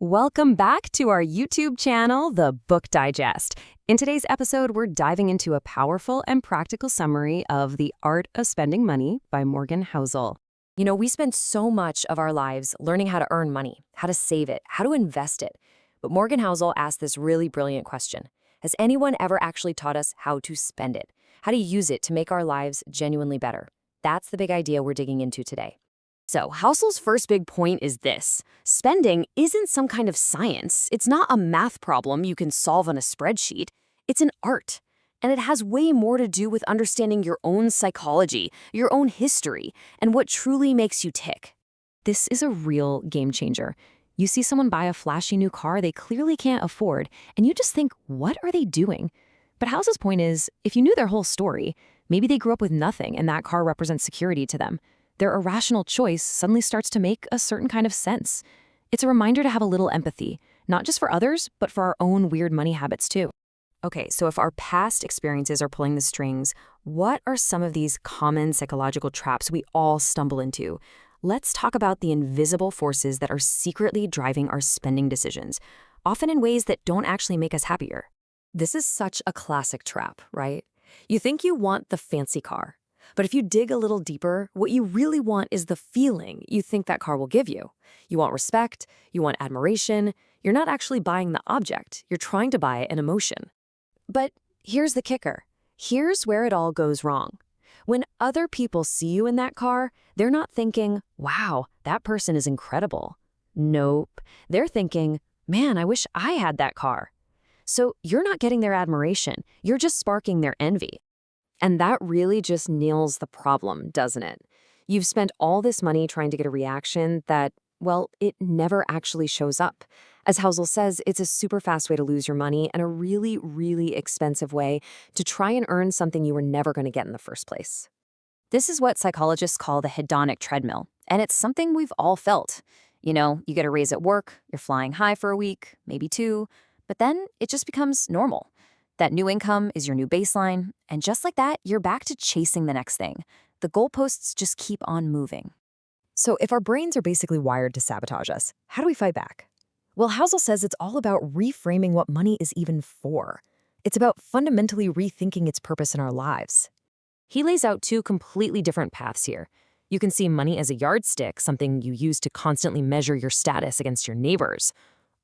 Welcome back to our YouTube channel, The Book Digest. In today's episode, we're diving into a powerful and practical summary of The Art of Spending Money by Morgan Housel. You know, we spend so much of our lives learning how to earn money, how to save it, how to invest it. But Morgan Housel asked this really brilliant question. Has anyone ever actually taught us how to spend it? How to use it to make our lives genuinely better? That's the big idea we're digging into today. So, Housel's first big point is this. Spending isn't some kind of science. It's not a math problem you can solve on a spreadsheet. It's an art. And it has way more to do with understanding your own psychology, your own history, and what truly makes you tick. This is a real game changer. You see someone buy a flashy new car they clearly can't afford, and you just think, what are they doing? But Housel's point is, if you knew their whole story, maybe they grew up with nothing and that car represents security to them. Their irrational choice suddenly starts to make a certain kind of sense. It's a reminder to have a little empathy, not just for others, but for our own weird money habits too. Okay, so if our past experiences are pulling the strings, what are some of these common psychological traps we all stumble into? Let's talk about the invisible forces that are secretly driving our spending decisions, often in ways that don't actually make us happier. This is such a classic trap, right? You think you want the fancy car. But if you dig a little deeper, what you really want is the feeling you think that car will give you. You want respect, you want admiration. You're not actually buying the object, you're trying to buy an emotion. But here's the kicker. Here's where it all goes wrong. When other people see you in that car, they're not thinking, wow, that person is incredible. Nope. They're thinking, man, I wish I had that car. So you're not getting their admiration, you're just sparking their envy. And that really just nails the problem, doesn't it? You've spent all this money trying to get a reaction that, well, it never actually shows up. As Housel says, it's a super fast way to lose your money and a really, really expensive way to try and earn something you were never going to get in the first place. This is what psychologists call the hedonic treadmill, and it's something we've all felt. You know, you get a raise at work, you're flying high for a week, maybe two, but then it just becomes normal. That new income is your new baseline, and just like that, you're back to chasing the next thing. The goalposts just keep on moving. So if our brains are basically wired to sabotage us, how do we fight back? Well, Housel says it's all about reframing what money is even for. It's about fundamentally rethinking its purpose in our lives. He lays out two completely different paths here. You can see money as a yardstick, something you use to constantly measure your status against your neighbors.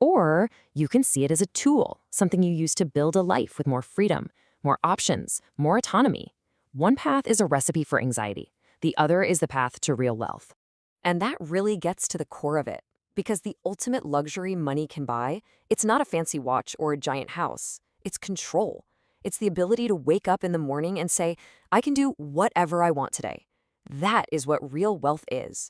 Or you can see it as a tool, something you use to build a life with more freedom, more options, more autonomy. One path is a recipe for anxiety. The other is the path to real wealth. And that really gets to the core of it, because the ultimate luxury money can buy, it's not a fancy watch or a giant house. It's control. It's the ability to wake up in the morning and say, I can do whatever I want today. That is what real wealth is.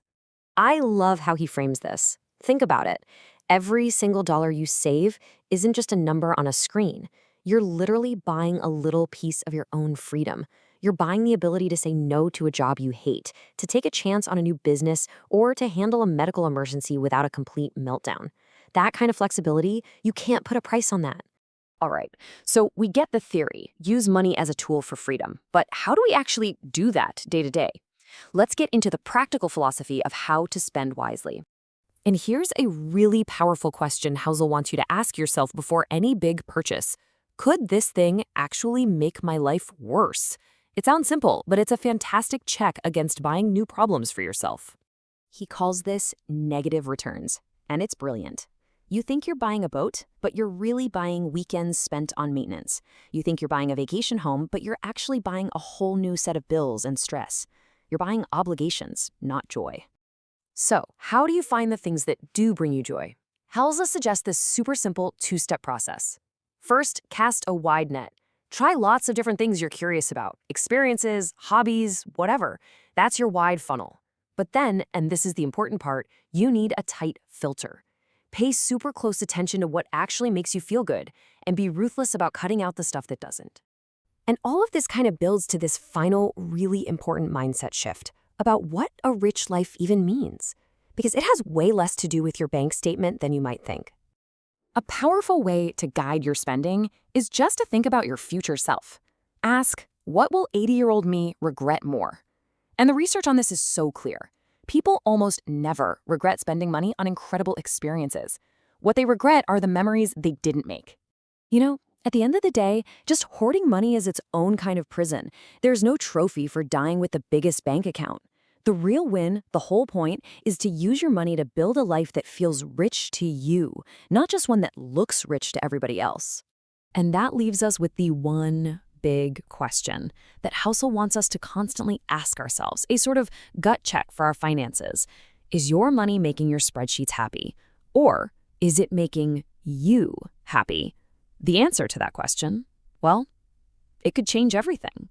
I love how he frames this. Think about it. Every single dollar you save isn't just a number on a screen. You're literally buying a little piece of your own freedom. You're buying the ability to say no to a job you hate, to take a chance on a new business, or to handle a medical emergency without a complete meltdown. That kind of flexibility, you can't put a price on that. All right, so we get the theory. Use money as a tool for freedom. But how do we actually do that day to day? Let's get into the practical philosophy of how to spend wisely. And here's a really powerful question Housel wants you to ask yourself before any big purchase. Could this thing actually make my life worse? It sounds simple, but it's a fantastic check against buying new problems for yourself. He calls this negative returns, and it's brilliant. You think you're buying a boat, but you're really buying weekends spent on maintenance. You think you're buying a vacation home, but you're actually buying a whole new set of bills and stress. You're buying obligations, not joy. So, how do you find the things that do bring you joy? Housel suggests this super simple two-step process. First, cast a wide net. Try lots of different things you're curious about. Experiences, hobbies, whatever. That's your wide funnel. But then, and this is the important part, you need a tight filter. Pay super close attention to what actually makes you feel good, and be ruthless about cutting out the stuff that doesn't. And all of this kind of builds to this final, really important mindset shift about what a rich life even means, because it has way less to do with your bank statement than you might think. A powerful way to guide your spending is just to think about your future self. Ask, what will 80-year-old me regret more? And the research on this is so clear. People almost never regret spending money on incredible experiences. What they regret are the memories they didn't make. You know, at the end of the day, just hoarding money is its own kind of prison. There's no trophy for dying with the biggest bank account. The real win, the whole point, is to use your money to build a life that feels rich to you, not just one that looks rich to everybody else. And that leaves us with the one big question that Housel wants us to constantly ask ourselves, a sort of gut check for our finances. Is your money making your spreadsheets happy? Or is it making you happy? The answer to that question, well, it could change everything.